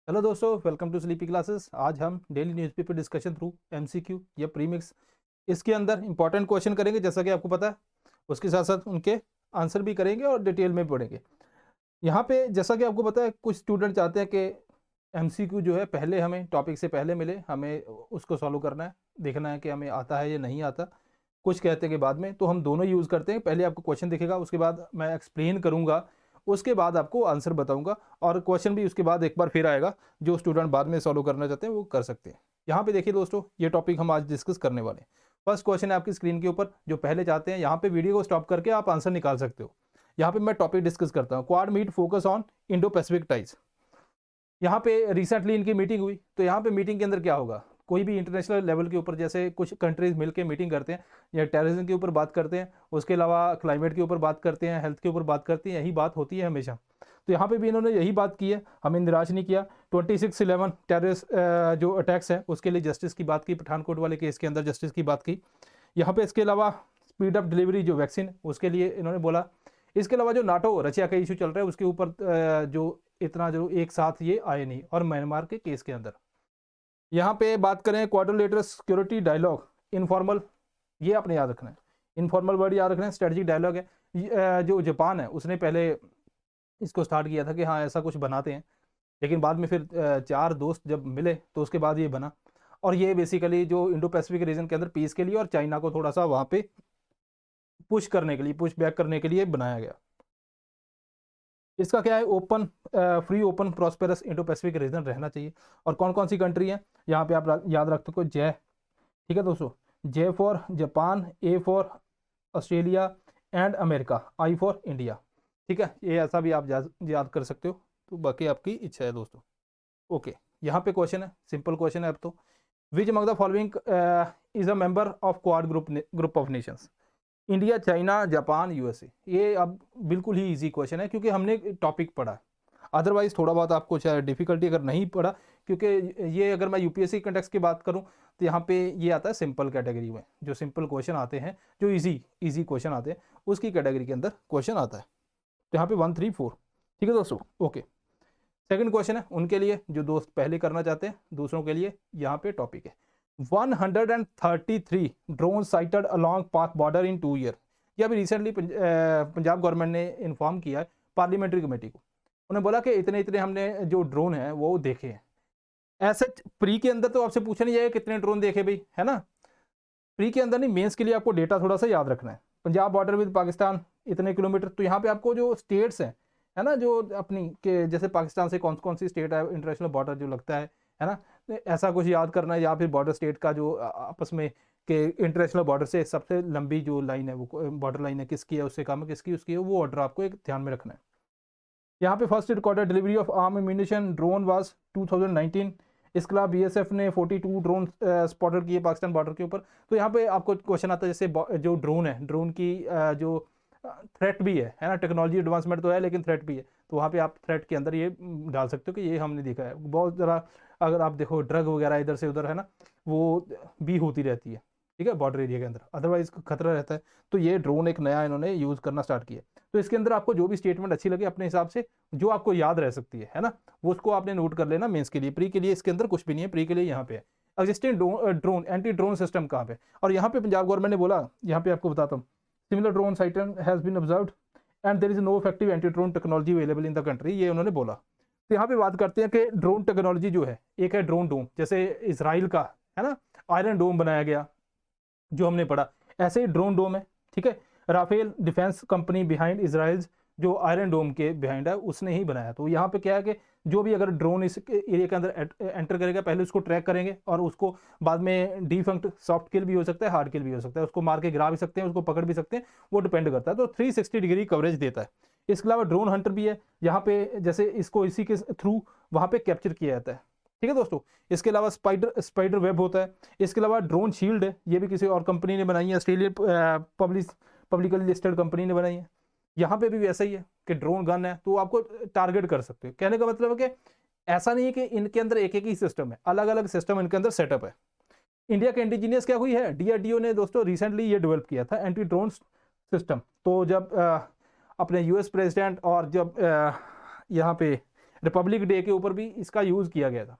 Hello दोस्तों, welcome to sleepy classes. आज हम daily newspaper discussion through MCQ या प्रीमिक्स इसके अंदर इंपॉर्टेंट क्वेश्चन करेंगे, जैसा कि आपको पता है। उसके साथ साथ उनके आंसर भी करेंगे और डिटेल में भी पढ़ेंगे। यहाँ पे जैसा कि आपको पता है, कुछ स्टूडेंट चाहते हैं कि एमसीक्यू जो है पहले हमें टॉपिक से पहले मिले, हमें उसको सॉल्व करना है, देखना है कि हमें आता है या नहीं आता। कुछ कहते हैं कि बाद में, तो हम दोनों यूज़ करते हैं। पहले आपको क्वेश्चन दिखेगा, उसके बाद मैं एक्सप्लेन करूँगा, उसके बाद आपको आंसर बताऊंगा, और क्वेश्चन भी उसके बाद एक बार फिर आएगा। जो स्टूडेंट बाद में सॉल्व करना चाहते हैं वो कर सकते हैं। यहाँ पे देखिए दोस्तों, ये टॉपिक हम आज डिस्कस करने वाले हैं। फर्स्ट क्वेश्चन है आपकी स्क्रीन के ऊपर। जो पहले चाहते हैं, यहाँ पे वीडियो को स्टॉप करके आप आंसर निकाल सकते हो। यहाँ पे मैं टॉपिक डिस्कस करता हूँ, quad meet focus on Indo Pacific ties. यहाँ पे रिसेंटली इनकी मीटिंग हुई, तो यहाँ पे मीटिंग के अंदर क्या होगा, कोई भी इंटरनेशनल लेवल के ऊपर जैसे कुछ कंट्रीज मिलकर मीटिंग करते हैं, या टेररिज्म के ऊपर बात करते हैं, उसके अलावा क्लाइमेट के ऊपर बात करते हैं, हेल्थ के ऊपर बात करते हैं, यही बात होती है हमेशा। तो यहाँ पे भी इन्होंने यही बात की है, हमें निराश नहीं किया। 26/11 टेररिस्ट जो अटैक्स है उसके लिए जस्टिस की बात की, पठानकोट वाले केस के अंदर जस्टिस की बात की। यहाँ पे इसके अलावा स्पीड अप डिलीवरी जो वैक्सीन, उसके लिए इन्होंने बोला। इसके अलावा जो नाटो रशिया का इशू चल रहा है उसके ऊपर जो इतना जो एक साथ ये आए नहीं, और म्यांमार के केस के अंदर। यहाँ पे बात करें क्वाड्रिलेटरल सिक्योरिटी डायलॉग इनफॉर्मल, ये आपने याद रखना है, इनफॉर्मल वर्ड याद रखना है। स्ट्रेटजिक डायलॉग है, जो जापान है उसने पहले इसको स्टार्ट किया था कि हाँ ऐसा कुछ बनाते हैं, लेकिन बाद में फिर चार दोस्त जब मिले तो उसके बाद ये बना। और ये बेसिकली जो इंडो पैसिफिक रीजन के अंदर पीस के लिए और चाइना को थोड़ा सा वहाँ पे पुश करने के लिए, पुश बैक करने के लिए बनाया गया। इसका क्या है, open free open prosperous Indo Pacific region रहना चाहिए। और कौन कौन सी कंट्री है यहाँ पे आप याद रख सको, जय, ठीक है दोस्तों, J for Japan, A for Australia and America, I for India. ठीक है, ये ऐसा भी आप याद कर सकते हो, तो बाकी आपकी इच्छा है दोस्तों। ओके, यहाँ पे क्वेश्चन है, सिंपल क्वेश्चन है अब तो। विच among the following is a member of quad group of Nations? India, China, Japan, USA. ये अब बिल्कुल ही इजी क्वेश्चन है, क्योंकि हमने टॉपिक पढ़ा है। अदरवाइज थोड़ा बहुत आपको चाहे डिफिकल्टी अगर नहीं पड़ा, क्योंकि ये अगर मैं यूपीएससी कंटेक्स्ट की बात करूं तो यहाँ पे ये आता है सिंपल कैटेगरी में, जो सिंपल क्वेश्चन आते हैं, जो इजी इजी क्वेश्चन आते हैं, उसकी कैटेगरी के अंदर क्वेश्चन आता है। तो यहाँ पे 1, 3, 4। ठीक है दोस्तों, ओके। सेकंड क्वेश्चन है उनके लिए जो दोस्त पहले करना चाहते हैं, दूसरों के लिए यहाँ पे टॉपिक है 133 ड्रोन साइटेड अलॉन्ग पाक बॉर्डर इन 2 ईयर। ये अभी रिसेंटली पंजाब गवर्नमेंट ने इन्फॉर्म किया है पार्लियामेंट्री कमेटी को। उन्होंने बोला कि इतने इतने हमने जो ड्रोन है वो देखे हैं। ऐसे प्री के अंदर तो आपसे पूछा नहीं जाएगा कितने ड्रोन देखे भाई, है ना। प्री के अंदर नहीं, मेंस के लिए आपको डेटा थोड़ा सा याद रखना है। पंजाब बॉर्डर विद पाकिस्तान इतने किलोमीटर, तो यहाँ पे आपको जो स्टेट्स हैं, है ना, जो अपनी के जैसे पाकिस्तान से कौन कौन सी स्टेट है इंटरनेशनल बॉर्डर जो लगता है ना, तो ऐसा कुछ याद करना है। या फिर बॉर्डर स्टेट का जो आपस में के इंटरनेशनल बॉर्डर से सबसे लंबी जो लाइन है, वो बॉर्डर लाइन है किसकी है, उससे कम है किसकी, उसकी है, वो ऑर्डर आपको एक ध्यान में रखना है। यहाँ पे first recorded delivery of arm ammunition drone was 2019। इसके अलावा बीएसएफ ने 42 ड्रोन स्पॉटेड किए पाकिस्तान बॉर्डर के ऊपर। तो यहाँ पे आपको क्वेश्चन आता है, जैसे जो ड्रोन है, ड्रोन की जो थ्रेट भी है ना, टेक्नोलॉजी एडवांसमेंट तो है लेकिन थ्रेट भी है, तो वहाँ पे आप थ्रेट के अंदर ये डाल सकते हो कि ये हमने देखा है बहुत ज़रा। अगर आप देखो ड्रग वगैरह इधर से उधर है ना, वो भी होती रहती है, ठीक है, बॉर्डर एरिया के अंदर, अदरवाइज खतरा रहता है। तो ये ड्रोन एक नया इन्होंने यूज़ करना स्टार्ट किया। तो इसके अंदर आपको जो भी स्टेटमेंट अच्छी लगे अपने हिसाब से, जो आपको याद रह सकती है ना, वो उसको आपने नोट कर लेना मेंस के लिए। प्री के लिए इसके अंदर कुछ भी नहीं है, प्री के लिए यहाँ पे है existing drone anti drone system कहाँ पे। और यहाँ पे पंजाब गवर्नमेंट ने बोला, यहाँ पे आपको बताता हूँ, similar drone sighting has been observed and there is no effective anti drone technology available in the country, ये उन्होंने बोला। तो यहाँ पे बात करते हैं कि ड्रोन टेक्नोलॉजी जो है, एक है ड्रोन डोम, जैसे इसराइल का है ना आयरन डोम बनाया गया, जो हमने पढ़ा, ऐसे ही ड्रोन डोम है। ठीक है, Rafael defence company behind Israel, जो आयरन डोम के बिहाइंड है, उसने ही बनाया। तो यहाँ पे क्या है कि जो भी अगर ड्रोन इस एरिया के अंदर एंटर करेगा, पहले उसको ट्रैक करेंगे, और उसको बाद में डिफंक्ट सॉफ्ट किल भी हो सकता है, हार्ड किल भी हो सकता है, उसको मार के गिरा भी सकते हैं, उसको पकड़ भी सकते हैं, वो डिपेंड करता है। तो 360 डिग्री कवरेज देता है। इसके अलावा ड्रोन हंटर भी है, यहाँ पे जैसे इसको इसी के थ्रू वहाँ पे कैप्चर किया जाता है। ठीक है दोस्तों, इसके अलावा स्पाइडर वेब होता है। इसके अलावा ड्रोन शील्ड है, ये भी किसी और कंपनी ने बनाई है, ऑस्ट्रेलियन पब्लिकली लिस्टेड कंपनी ने बनाई है। यहाँ पे भी वैसा ही है कि ड्रोन गन है, तो आपको टारगेट कर सकते हो। कहने का मतलब है कि ऐसा नहीं है कि इनके अंदर एक एक ही सिस्टम है, अलग अलग सिस्टम इनके अंदर सेटअप है। इंडिया के इंडिजीनियस क्या हुई है, डीआरडीओ ने दोस्तों रिसेंटली ये डेवलप किया था एंटी ड्रोन सिस्टम। तो जब अपने यूएस प्रेसिडेंट और जब यहाँ पे रिपब्लिक डे के ऊपर भी इसका यूज़ किया गया था।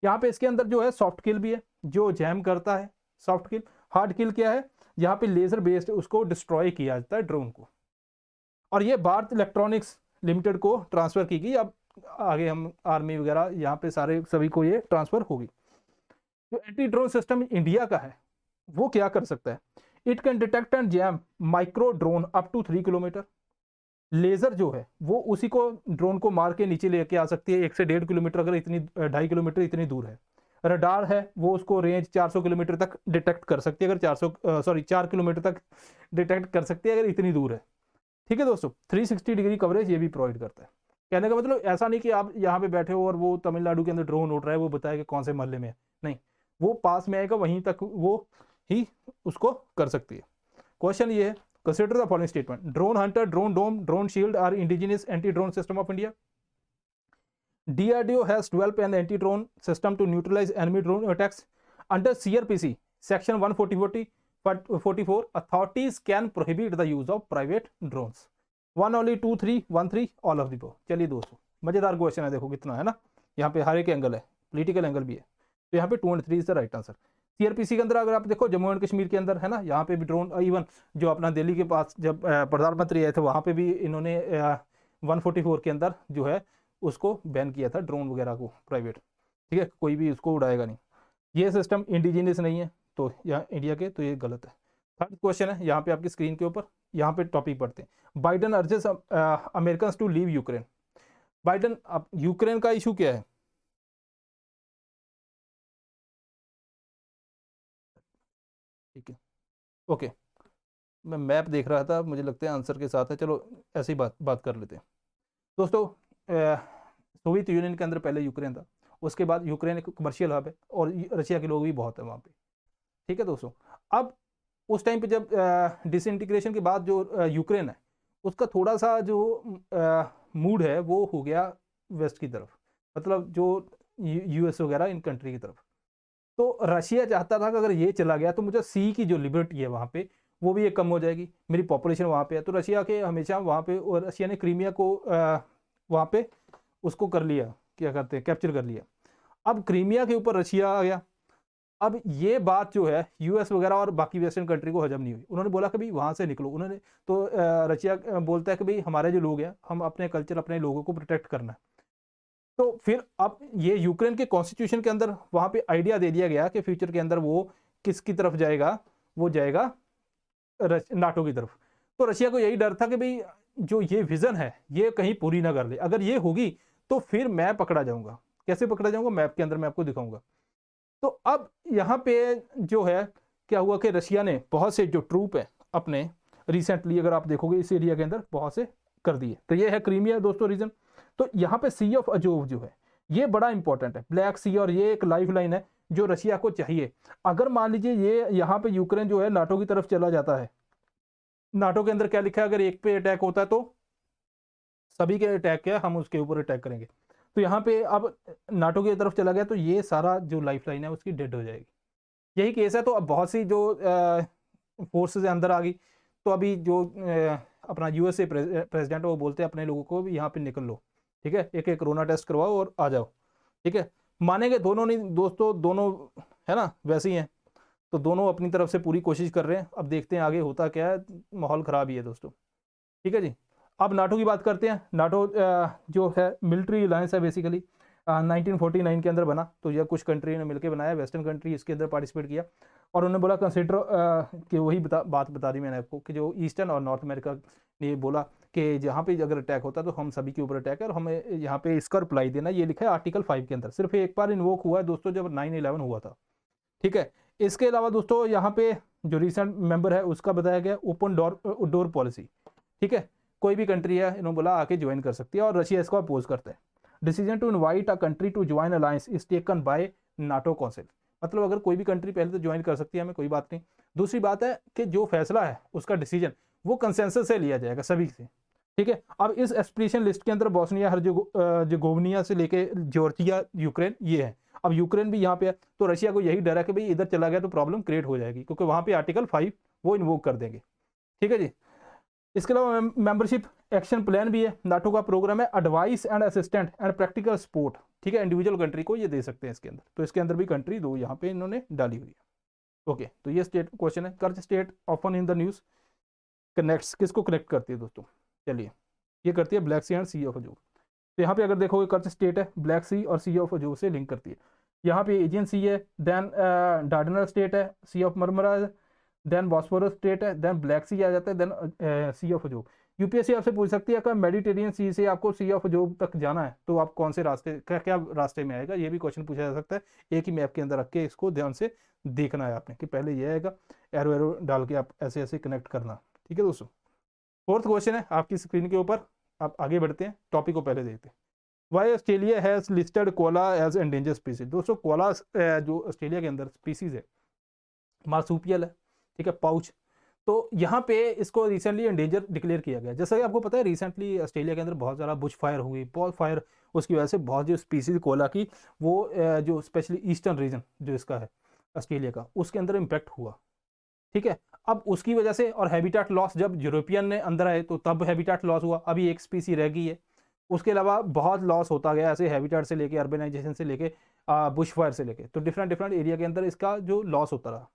यहाँ पे इसके अंदर जो है सॉफ्ट किल भी है जो जैम करता है, सॉफ्ट किल। हार्ड किल क्या है, यहाँ पे लेजर बेस्ड उसको डिस्ट्रॉय किया जाता है ड्रोन को, और ये भारत इलेक्ट्रॉनिक्स लिमिटेड को ट्रांसफर की गई। अब आगे हम आर्मी वगैरह यहाँ पे सारे सभी को ये ट्रांसफर होगी। जो एंटी ड्रोन सिस्टम इंडिया का है वो क्या कर सकता है, it can detect and jam micro drone up to 3 kilometre. Laser जो है वो उसी को ड्रोन को मार के नीचे लेके आ सकती है 1 से 1.5 किलोमीटर, अगर इतनी 2.5 किलोमीटर इतनी दूर है। रडार है वो उसको रेंज 400 किलोमीटर तक डिटेक्ट कर सकती है, अगर 4 किलोमीटर तक डिटेक्ट कर सकती है अगर इतनी दूर है। ठीक है दोस्तों, 360 डिग्री कवरेज ये भी प्रोवाइड करता है। कहने का मतलब ऐसा नहीं कि आप यहाँ पे बैठे हो और वो तमिलनाडु के अंदर ड्रोन उड़ रहा है, वो बताया कि कौन से मोहल्ले में है, नहीं, वो पास में आएगा वहीं तक वो ही उसको कर सकती है। क्वेश्चन ये है, consider the following statement, drone hunter, drone dome, drone shield are indigenous anti drone system of India. DRDO has developed an anti-drone system to neutralize enemy drone attacks. Under CRPC, Section 144, authorities can prohibit the use of private drones. 1 only 2 3 1 3 all of the above. चलिए दोस्तों, मजेदार question है, देखो कितना है ना, यहाँ पे हर एक एंगल है, पॉलिटिकल एंगल भी है, तो यहाँ पे 2 और 3 is the right answer. CRPC के अंदर अगर आप देखो जम्मू एंड कश्मीर के अंदर है ना, यहाँ पे भी ड्रोन, इवन जो अपना दिल्ली के पास जब प्रधानमंत्री आए थे वहाँ पे भी इन्होंने 144 के अंदर जो है उसको बैन किया था ड्रोन वगैरह को प्राइवेट। ठीक है, कोई भी उसको उड़ाएगा नहीं। ये सिस्टम इंडिजिनियस नहीं है तो यहाँ इंडिया के, तो ये गलत है। थर्ड क्वेश्चन है यहाँ पे आपकी स्क्रीन के ऊपर, यहाँ पे टॉपिक पढ़ते हैं, Biden urges American to leave Ukraine. Biden, अब यूक्रेन का इशू क्या है, ठीक है ओके, मैं मैप देख रहा था, मुझे लगता है आंसर के साथ है, चलो ऐसे ही बात कर लेते हैं दोस्तों। सोवियत यूनियन के अंदर पहले यूक्रेन था, उसके बाद यूक्रेन एक कमर्शियल हब है और रशिया के लोग भी बहुत है वहाँ पे। ठीक है दोस्तों, अब उस टाइम पे जब डिसइंटीग्रेशन के बाद जो यूक्रेन है उसका थोड़ा सा जो मूड है वो हो गया वेस्ट की तरफ, मतलब जो US वगैरह इन कंट्री की तरफ। तो रशिया चाहता था कि अगर ये चला गया तो मुझे सी की जो लिबर्टी है वहाँ पे वो भी एक कम हो जाएगी, मेरी पॉपुलेशन वहाँ पे है, तो रशिया के हमेशा वहाँ पे, और रशिया ने क्रीमिया को वहाँ पे उसको कर लिया, क्या करते हैं, कैप्चर कर लिया। अब क्रीमिया के ऊपर रशिया आ गया। अब ये बात जो है US वगैरह और बाकी वेस्टर्न कंट्री को हजम नहीं हुई, उन्होंने बोला कि भाई वहाँ से निकलो, उन्होंने तो रशिया बोलता है कि भाई हमारे जो लोग हैं, हम अपने कल्चर, अपने लोगों को प्रोटेक्ट करना है। तो फिर अब ये यूक्रेन के कॉन्स्टिट्यूशन के अंदर वहाँ पे आइडिया दे दिया गया कि फ्यूचर के अंदर वो किसकी तरफ जाएगा, वो जाएगा नाटो की तरफ। तो रशिया को यही डर था कि भाई जो ये विजन है ये कहीं पूरी ना कर ले, अगर ये होगी तो फिर मैं पकड़ा जाऊंगा। कैसे पकड़ा जाऊंगा, मैप के अंदर मैं आपको दिखाऊंगा। तो अब यहाँ पे जो है क्या हुआ कि रशिया ने बहुत से जो ट्रूप है अपने रिसेंटली, अगर आप देखोगे इस एरिया के अंदर बहुत से कर दिए। तो ये है क्रीमिया दोस्तों रीजन। तो यहाँ पे सी ऑफ अजोव जो है ये बड़ा इंपॉर्टेंट है, ब्लैक सी, और ये एक लाइफ लाइन है जो रशिया को चाहिए। अगर मान लीजिए ये यहाँ पे यूक्रेन जो है नाटो की तरफ चला जाता है, नाटो के अंदर क्या लिखा है, अगर एक पे अटैक होता है तो सभी के अटैक क्या हम उसके ऊपर अटैक करेंगे। तो यहाँ पे अब नाटो की तरफ चला गया तो ये सारा जो लाइफ लाइन है उसकी डेड हो जाएगी। यही केस है। तो अब बहुत सी जो फोर्सेज अंदर आ गई, तो अभी जो अपना USA प्रेसिडेंट वो बोलते हैं अपने लोगों को भी यहाँ पे निकल लो, ठीक है, एक एक कोरोना टेस्ट करवाओ और आ जाओ। ठीक है, मानेंगे दोनों नहीं दोस्तों, दोनों है ना वैसे ही हैं, तो दोनों अपनी तरफ से पूरी कोशिश कर रहे हैं। अब देखते हैं आगे होता क्या है, माहौल ख़राब ही है दोस्तों। ठीक है जी, अब नाटो की बात करते हैं। नाटो जो है मिलिट्री अलायंस है बेसिकली, 1949 के अंदर बना। तो यह कुछ कंट्री ने मिलकर बनाया, वेस्टर्न कंट्री इसके अंदर पार्टिसिपेट किया, और उन्होंने बोला कंसिडर कि वही बात बता दी मैंने आपको कि जो ईस्टर्न और नॉर्थ अमेरिका ने बोला कि जहाँ पे अगर अटैक होता है तो हम सभी के ऊपर अटैक है और हमें यहाँ पे इसका रिप्लाई देना। ये लिखा है आर्टिकल 5 के अंदर, सिर्फ एक बार इन्वोक हुआ है दोस्तों जब 9/11 हुआ था। ठीक है, इसके अलावा दोस्तों यहाँ पे जो रिसेंट मेंबर है उसका बताया गया ओपन डोर पॉलिसी। ठीक है, कोई भी कंट्री है इन्होंने बोला आके ज्वाइन कर सकती है, और रशिया इसको अपोज करता है। Decision to invite a country to join alliance is taken by NATO council. मतलब अगर कोई भी कंट्री पहले तो ज्वाइन कर सकती है, हमें कोई बात नहीं। दूसरी बात है कि जो फैसला है उसका डिसीजन वो कंसेंसस से लिया जाएगा सभी से। ठीक है, अब इस एक्सप्रेशन लिस्ट के अंदर बोस्निया हर्जेगोविना से लेके जॉर्जिया, यूक्रेन ये है। अब यूक्रेन भी यहाँ पे है, तो रशिया को यही डर है कि भाई इधर चला गया तो प्रॉब्लम क्रिएट हो जाएगी, क्योंकि वहाँ पे आर्टिकल 5 वो इन्वोक कर देंगे। ठीक है जी, इसके अलावा मेंबरशिप एक्शन प्लान भी है, नाटो का प्रोग्राम है advice and assistant and practical support, ठीक है, इंडिविजुअल कंट्री को ये दे सकते हैं इसके अंदर, तो इसके अंदर भी कंट्री दो यहाँ पे इन्होंने डाली हुई है। ओके, तो ये स्टेट क्वेश्चन है, कर्ज state often in the news connects, किसको कनेक्ट करती है दोस्तों, चलिए ये करती है Black Sea and Sea of Azov. तो यहाँ पे अगर देखोगे कर्ज स्टेट है, ब्लैक सी और सी ऑफ अजूब से लिंक करती है। यहाँ पे एजियन सी है, देन डार्डनल स्टेट है, सी ऑफ मरमरा है, देन बॉस्फोरस स्टेट है, देन ब्लैक सी आ जाता है, देन सी ऑफ अजूब। यूपीएससी आपसे पूछ सकती है अगर मेडिटेरियन सी से आपको सी ऑफ अजूब तक जाना है तो आप कौन से रास्ते, क्या क्या रास्ते में आएगा, ये भी क्वेश्चन पूछा जा सकता है। एक ही मैप के अंदर रख के इसको ध्यान से देखना है आपने कि पहले ये आएगा, एरो एरो डाल के आप ऐसे ऐसे कनेक्ट करना, ठीक है दोस्तों। फोर्थ क्वेश्चन है आपकी स्क्रीन के ऊपर, आप आगे बढ़ते हैं, टॉपिक को पहले देखते हैं। Why Australia has listed koala as endangered species. दोस्तों कोला जो ऑस्ट्रेलिया के अंदर स्पीसीज है, मार्सूपियल है, ठीक है, पाउच, तो यहाँ पे इसको रिसेंटली एंडेंजर डिक्लेयर किया गया। जैसा कि आपको पता है रिसेंटली ऑस्ट्रेलिया के अंदर बहुत ज़्यादा बुश फायर हुई, बहुत फायर, उसकी वजह से बहुत जो स्पीसीज कोला की वो जो स्पेशली ईस्टर्न रीजन जो इसका है ऑस्ट्रेलिया का, उसके अंदर इम्पैक्ट हुआ, ठीक है। अब उसकी वजह से और हैबिटाट लॉस, जब यूरोपियन ने अंदर आए तो तब हैबिटाट लॉस हुआ, अभी एक स्पीसी रह गई है। उसके अलावा बहुत लॉस होता गया ऐसे हैबिटाट से लेके, अर्बनाइजेशन से लेके, बुश फायर से लेके, तो डिफरेंट डिफरेंट एरिया के अंदर इसका जो लॉस होता रहा।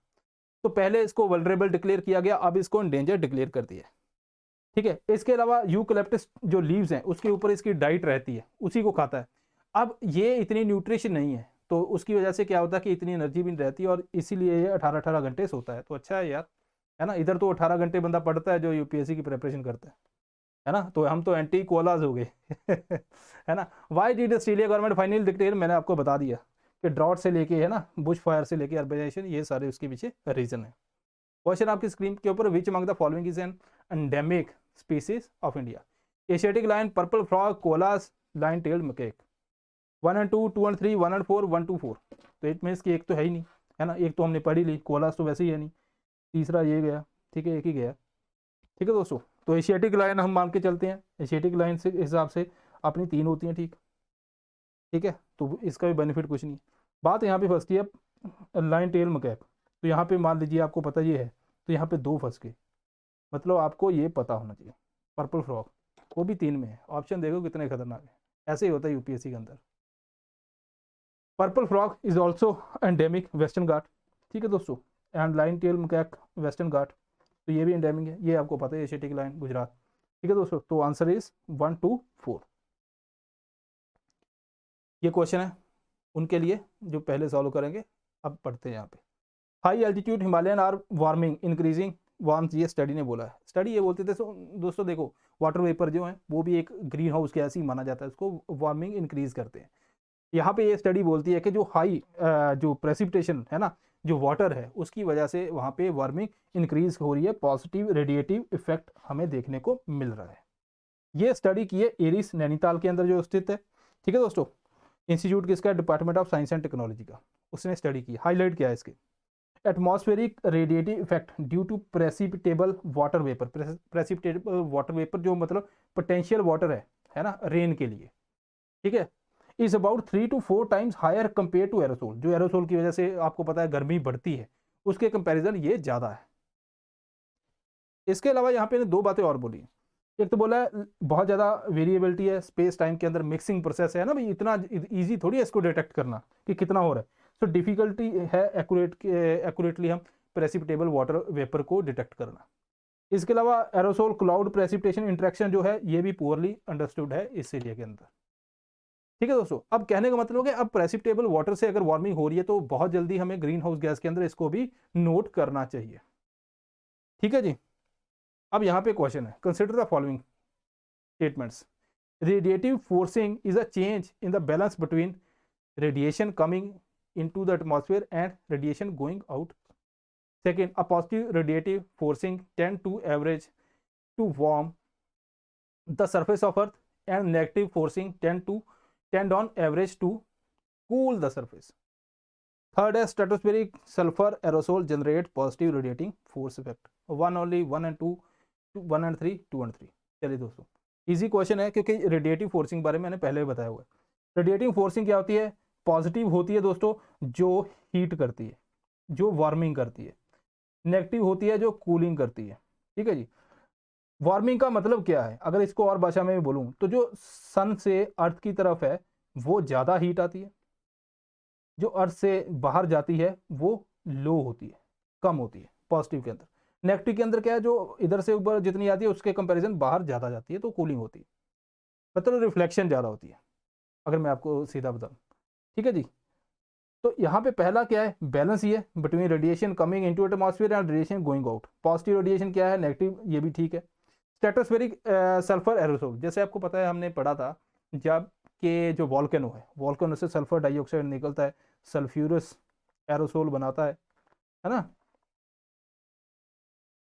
तो पहले इसको वल्नरेबल डिक्लेयर किया गया, अब इसको एंडेंजर डिक्लेयर कर दिया, ठीक है। इसके अलावा यूकलिप्टस जो लीव्स हैं उसके ऊपर इसकी डाइट रहती है, उसी को खाता है। अब ये इतनी न्यूट्रिशन नहीं है तो उसकी वजह से क्या होता है कि इतनी एनर्जी भी नहीं रहती है, और इसीलिए ये 18-18 घंटे सोता है। तो अच्छा है यार, है ना, इधर तो 18 घंटे बंदा पढ़ता है जो यूपीएससी की प्रिपरेशन करता है ना, तो हम तो एंटी कोलाज हो गए है ना। Why did Australia government final declare, मैंने आपको बता दिया कि ड्रॉट से लेके, है ना, बुश फायर से लेके अर्बनाइजेशन, ये सारे उसके पीछे रीजन है। क्वेश्चन आपकी स्क्रीन के ऊपर, which among the following is an endemic species of India. Asiatic lion, purple frog, koalas, lion tailed macaque. 1 and 2, 2 and 3, 1 and 4, 1 to 4, तो इट मीन्स कि एक तो है ही नहीं, है ना, एक तो हमने पढ़ी ली, कोलास तो वैसे ही है नहीं, तीसरा ये गया, ठीक है, एक ही गया, ठीक है दोस्तों। तो एशियाटिक लाइन हम मान के चलते हैं, एशियाटिक लाइन से हिसाब से अपनी 3 होती हैं, ठीक, ठीक है, तो इसका भी बेनिफिट कुछ नहीं। बात यहाँ पे फंसती है लाइन टेल मकैक, तो यहाँ पे मान लीजिए आपको पता ये है, तो यहाँ पे 2 फंस गए, मतलब आपको ये पता होना चाहिए। पर्पल फ्रॉग वो भी 3 में है, ऑप्शन देखो कितने खतरनाक है, ऐसे ही होता है यूपीएससी के अंदर। Purple frog is also endemic Western Ghat, ठीक है दोस्तों, and lion tail macaque Western Ghat, तो ये भी एंडेमिक है, ये आपको पता है, एशियाटिक लाइन गुजरात, ठीक है दोस्तों। तो आंसर इज 1 to 4। ये क्वेश्चन है उनके लिए जो पहले सॉल्व करेंगे। अब पढ़ते हैं यहाँ पे, high altitude Himalayan are warming increasing warms, ये स्टडी ने बोला है। स्टडी ये बोलते थे दोस्तों, देखो वाटर वेपर जो है वो भी एक ग्रीन हाउस गैस ही माना जाता है, उसको वार्मिंग इंक्रीज करते हैं। यहाँ पे ये स्टडी बोलती है कि जो हाई जो प्रेसिपिटेशन है ना, जो वाटर है, उसकी वजह से वहाँ पे वार्मिंग इंक्रीज हो रही है, पॉजिटिव रेडिएटिव इफेक्ट हमें देखने को मिल रहा है। ये स्टडी की है एरिस नैनीताल के अंदर जो स्थित है, ठीक है दोस्तों। इंस्टीट्यूट किसका, department of science and technology का, उसने स्टडी की। हाईलाइट किया है इसके, atmospheric radiative effect due to precipitable water vapour. Precipitable water vapour जो मतलब पोटेंशियल वाटर है ना, रेन के लिए, ठीक है, is about 3 to 4 times higher compare to aerosol. जो एरोसोल की वजह से आपको पता है गर्मी बढ़ती है, उसके कंपैरिजन ये ज्यादा है। इसके अलावा यहाँ पे 2 बातें और बोली, एक तो बोला है बहुत ज़्यादा वेरिएबिलिटी है स्पेस टाइम के अंदर, मिक्सिंग प्रोसेस है ना भाई, इतना इजी थोड़ी है इसको डिटेक्ट करना कि कितना हो रहा है, तो डिफिकल्टी है एक्यूरेटली हम प्रेसिपिटेबल वाटर वेपर को डिटेक्ट करना। इसके अलावा एरोसोल क्लाउड प्रेसिपिटेशन इंटरेक्शन जो है ये भी पुअरली अंडरस्टूड है इस एरिया के अंदर, ठीक है दोस्तों। अब कहने का मतलब है अब प्रेसिपिटेबल वाटर से अगर वार्मिंग हो रही है तो बहुत जल्दी हमें ग्रीन हाउस गैस के अंदर इसको भी नोट करना चाहिए, ठीक है जी। अब यहाँ पे क्वेश्चन है, consider the following statements. Radiative forcing is a change in the balance between radiation coming into the atmosphere and radiation going out. Second, a positive radiative forcing tend to average to warm the surface of Earth, and negative forcing tend on average to cool the surface. Third is stratospheric sulfur aerosol generate positive radiating force effect. One only, 1 and 2, 1 and 3, 2 and 3. चलिए दोस्तों, easy question है क्योंकि radiative forcing बारे में मैंने पहले भी बताया हुआ है। रेडिएटिव फोर्सिंग क्या होती है, पॉजिटिव होती है दोस्तों जो हीट करती है, जो वार्मिंग करती है, नेगेटिव होती है जो कूलिंग करती है, ठीक है जी। वार्मिंग का मतलब क्या है, अगर इसको और भाषा में बोलूं तो जो सन से अर्थ की तरफ है वो ज़्यादा हीट आती है, जो अर्थ से बाहर जाती है वो लो होती है, कम होती है पॉजिटिव के अंदर। नेगेटिव के अंदर क्या है, जो इधर से ऊपर जितनी आती है उसके कंपैरिजन बाहर ज़्यादा जाती है तो कूलिंग होती है, मतलब रिफ्लेक्शन ज़्यादा होती है, अगर मैं आपको सीधा बताऊं। ठीक है जी। तो यहाँ पे पहला क्या है, बैलेंस ही है between radiation coming into atmosphere and radiation going out. Positive radiation क्या है, नेगेटिव, ये भी ठीक है। स्ट्रेटोस्फेरिक सल्फर एरोसोल, जैसे आपको पता है हमने पढ़ा था, जब के जो वॉल्केनो है, वॉल्केनो से सल्फर डाइऑक्साइड निकलता है, सल्फ्यूरस एरोसोल बनाता है ना,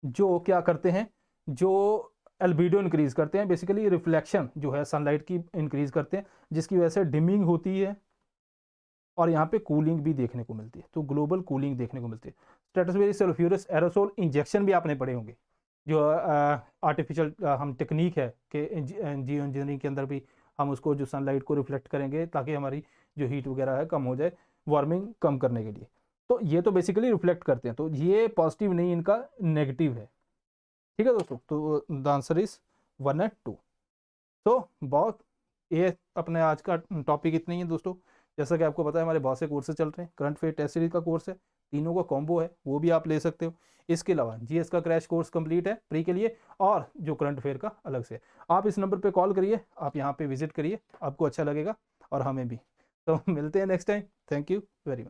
जो क्या करते हैं, जो एल्बिडो इंक्रीज करते हैं, बेसिकली रिफ्लेक्शन जो है सनलाइट की इंक्रीज करते हैं, जिसकी वजह से डिमिंग होती है और यहाँ पे कूलिंग भी देखने को मिलती है, तो ग्लोबल कूलिंग देखने को मिलती है। स्ट्रेटोस्फेरिक सल्फ्यूरस एरोसोल इंजेक्शन भी आपने पढ़े होंगे, जो आर्टिफिशियल हम टेक्निक है कि जियो इंजीनियरिंग के अंदर भी हम उसको जो सनलाइट को रिफ्लेक्ट करेंगे ताकि हमारी जो हीट वगैरह है कम हो जाए, वार्मिंग कम करने के लिए। तो ये तो बेसिकली रिफ्लेक्ट करते हैं, तो ये पॉजिटिव नहीं, इनका नेगेटिव है। ठीक है दोस्तों, तो द आंसर इज 1 एंड 2। तो बहुत, ये अपने आज का टॉपिक इतना ही है दोस्तों। जैसा कि आपको पता है हमारे बहुत से कोर्सेज चल रहे हैं, करंट अफेयर टेस्ट सीरीज का कोर्स है, तीनों का कॉम्बो है, वो भी आप ले सकते हो। इसके अलावा जीएस का क्रैश कोर्स कंप्लीट है प्री के लिए, और जो करंट अफेयर का अलग से है। आप इस नंबर पे कॉल करिए, आप यहाँ पे विजिट करिए, आपको अच्छा लगेगा और हमें भी। तो मिलते हैं next time. Thank you very much.